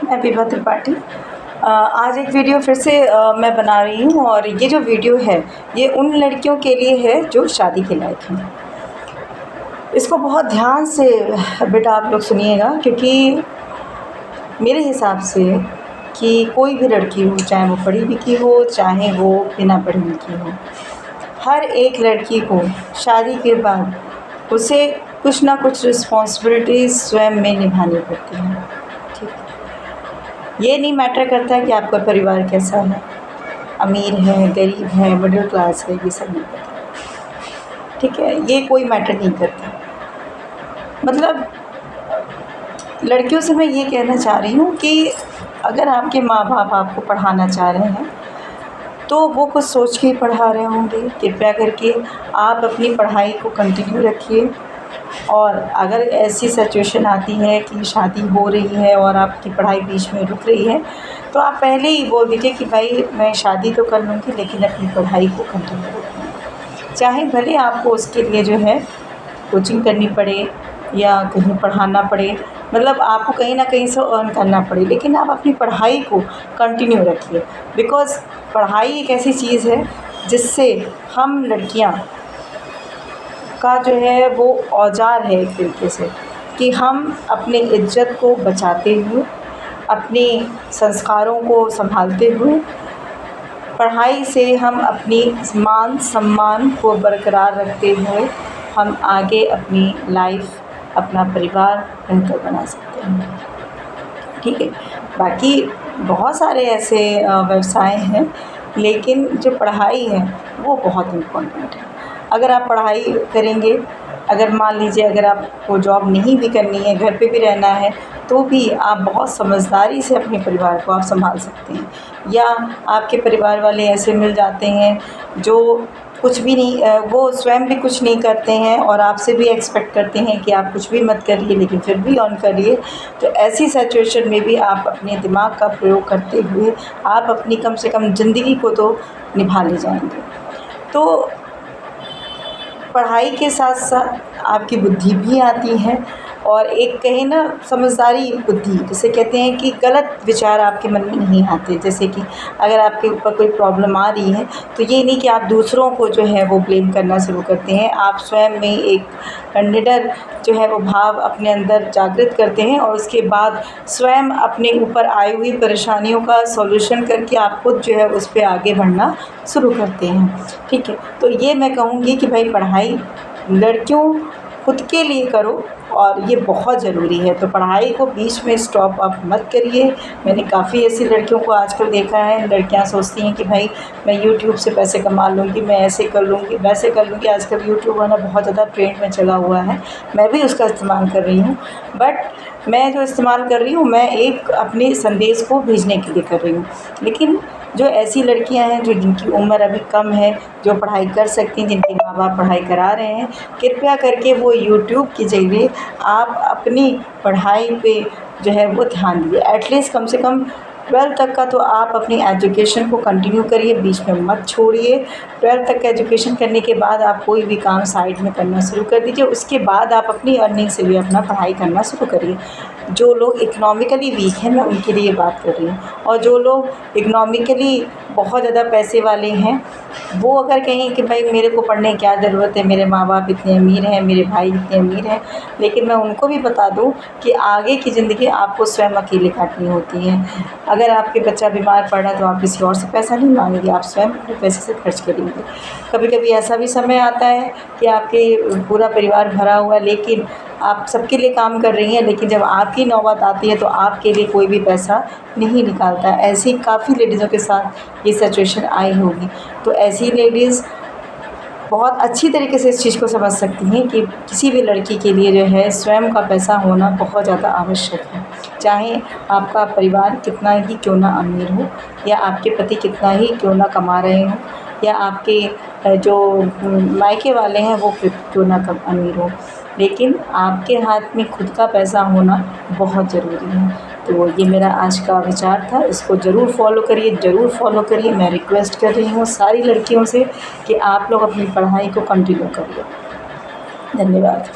मैं विभा त्रिपाठी। आज एक वीडियो फिर से मैं बना रही हूँ और ये जो वीडियो है ये उन लड़कियों के लिए है जो शादी के लायक हैं। इसको बहुत ध्यान से बेटा आप लोग सुनिएगा, क्योंकि मेरे हिसाब से कि कोई भी लड़की हो, चाहे वो पढ़ी लिखी हो चाहे वो बिना पढ़ी लिखी हो, हर एक लड़की को शादी के बाद उसे कुछ ना कुछ रिस्पॉन्सिबिलिटीज़ स्वयं में निभानी पड़ती हैं। ठीक है, ये नहीं मैटर करता कि आपका परिवार कैसा है, अमीर है, गरीब है, मिडिल क्लास है, ये सब नहीं पता। ठीक है, ये कोई मैटर नहीं करता। मतलब लड़कियों से मैं ये कहना चाह रही हूँ कि अगर आपके माँ बाप आपको पढ़ाना चाह रहे हैं तो वो कुछ सोच के ही पढ़ा रहे होंगे। कृपया करके आप अपनी पढ़ाई को कंटिन्यू रखिए, और अगर ऐसी सिचुएशन आती है कि शादी हो रही है और आपकी पढ़ाई बीच में रुक रही है तो आप पहले ही बोल दीजिए कि भाई मैं शादी तो कर लूँगी लेकिन अपनी पढ़ाई को कंटिन्यू रखूँगी। चाहे भले आपको उसके लिए जो है कोचिंग करनी पड़े या कहीं पढ़ाना पड़े, मतलब आपको कहीं ना कहीं से अर्न करना पड़े, लेकिन आप अपनी पढ़ाई को कंटिन्यू रखिए। बिकॉज़ पढ़ाई एक ऐसी चीज़ है जिससे हम लड़कियां का जो है वो औजार है एक तरीके से, कि हम अपने इज्जत को बचाते हुए, अपने संस्कारों को संभालते हुए, पढ़ाई से हम अपनी मान सम्मान को बरकरार रखते हुए हम आगे अपनी लाइफ, अपना परिवार बेहतर बना सकते हैं। ठीक है, बाकी बहुत सारे ऐसे व्यवसाय हैं, लेकिन जो पढ़ाई है वो बहुत इम्पोर्टेंट है। अगर आप पढ़ाई करेंगे, अगर मान लीजिए अगर आपको जॉब नहीं भी करनी है, घर पे भी रहना है, तो भी आप बहुत समझदारी से अपने परिवार को आप संभाल सकते हैं। या आपके परिवार वाले ऐसे मिल जाते हैं जो कुछ भी नहीं, वो स्वयं भी कुछ नहीं करते हैं और आपसे भी एक्सपेक्ट करते हैं कि आप कुछ भी मत करिए लेकिन फिर भी ऑन करिए, तो ऐसी सिचुएशन में भी आप अपने दिमाग का प्रयोग करते हुए आप अपनी कम से कम ज़िंदगी को तो निभा ले जाएंगे। तो पढ़ाई के साथ साथ आपकी बुद्धि भी आती है, और एक कहे ना समझदारी बुद्धि, जिसे कहते हैं कि गलत विचार आपके मन में नहीं आते। जैसे कि अगर आपके ऊपर कोई प्रॉब्लम आ रही है तो ये नहीं कि आप दूसरों को जो है वो ब्लेम करना शुरू करते हैं, आप स्वयं में एक निडर जो है वो भाव अपने अंदर जागृत करते हैं और उसके बाद स्वयं अपने ऊपर आई हुई परेशानियों का सॉल्यूशन करके आप खुद जो है उस पर आगे बढ़ना शुरू करते हैं। ठीक है, तो ये मैं कहूँगी कि भाई पढ़ाई लड़कियों खुद के लिए करो और ये बहुत ज़रूरी है। तो पढ़ाई को बीच में स्टॉप आप मत करिए। मैंने काफ़ी ऐसी लड़कियों को आजकल देखा है, लड़कियां सोचती हैं कि भाई मैं यूट्यूब से पैसे कमा लूँगी, मैं ऐसे कर लूँगी, वैसे कर लूँगी। आजकल यूट्यूब आना बहुत ज़्यादा ट्रेंड में चला हुआ है, मैं भी उसका इस्तेमाल कर रही हूँ। बट मैं जो इस्तेमाल कर रही हूँ मैं एक अपने संदेश को भेजने के लिए कर रही हूँ। लेकिन जो ऐसी लड़कियां हैं जो जिनकी उम्र अभी कम है, जो पढ़ाई कर सकती हैं, जिनके माँ बाप पढ़ाई करा रहे हैं, कृपया करके वो यूट्यूब के ज़रिए आप अपनी पढ़ाई पे जो है वो ध्यान दीजिए। एटलीस्ट कम से कम 12th तक का तो आप अपनी एजुकेशन को कंटिन्यू करिए, बीच में मत छोड़िए। 12th तक का एजुकेशन करने के बाद आप कोई भी काम साइड में करना शुरू कर दीजिए। उसके बाद आप अपनी अर्निंग से भी अपना पढ़ाई करना शुरू करिए। जो लोग इकोनॉमिकली वीक हैं मैं उनके लिए बात कर रही हूँ, और जो लोग इकोनॉमिकली बहुत ज़्यादा पैसे वाले हैं वो अगर कहें कि भाई मेरे को पढ़ने की क्या ज़रूरत है, मेरे माँ बाप इतने अमीर हैं, मेरे भाई इतने अमीर हैं, लेकिन मैं उनको भी बता दूं कि आगे की ज़िंदगी आपको स्वयं अकेले काटनी होती है। अगर आपके बच्चा बीमार पड़ रहा है तो आप किसी और से पैसा नहीं मांगेंगे, आप स्वयं अपने पैसे से खर्च करेंगे। कभी कभी ऐसा भी समय आता है कि आपके पूरा परिवार भरा हुआ है लेकिन आप सबके लिए काम कर रही हैं, लेकिन जब आपकी नौबत आती है तो आपके लिए कोई भी पैसा नहीं निकालता। ऐसी काफ़ी लेडीज़ों के साथ ये सिचुएशन आई होगी। तो ऐसी लेडीज़ बहुत अच्छी तरीके से इस चीज़ को समझ सकती हैं कि किसी भी लड़की के लिए जो है स्वयं का पैसा होना बहुत ज़्यादा आवश्यक है। चाहे आपका परिवार कितना ही क्यों ना अमीर हो, या आपके पति कितना ही क्यों ना कमा रहे हों, या आपके जो मायके वाले हैं वो क्यों ना अमीर हो, लेकिन आपके हाथ में खुद का पैसा होना बहुत ज़रूरी है। तो ये मेरा आज का विचार था, इसको ज़रूर फॉलो करिए, ज़रूर फॉलो करिए। मैं रिक्वेस्ट कर रही हूँ सारी लड़कियों से कि आप लोग अपनी पढ़ाई को कंटिन्यू करिए। धन्यवाद।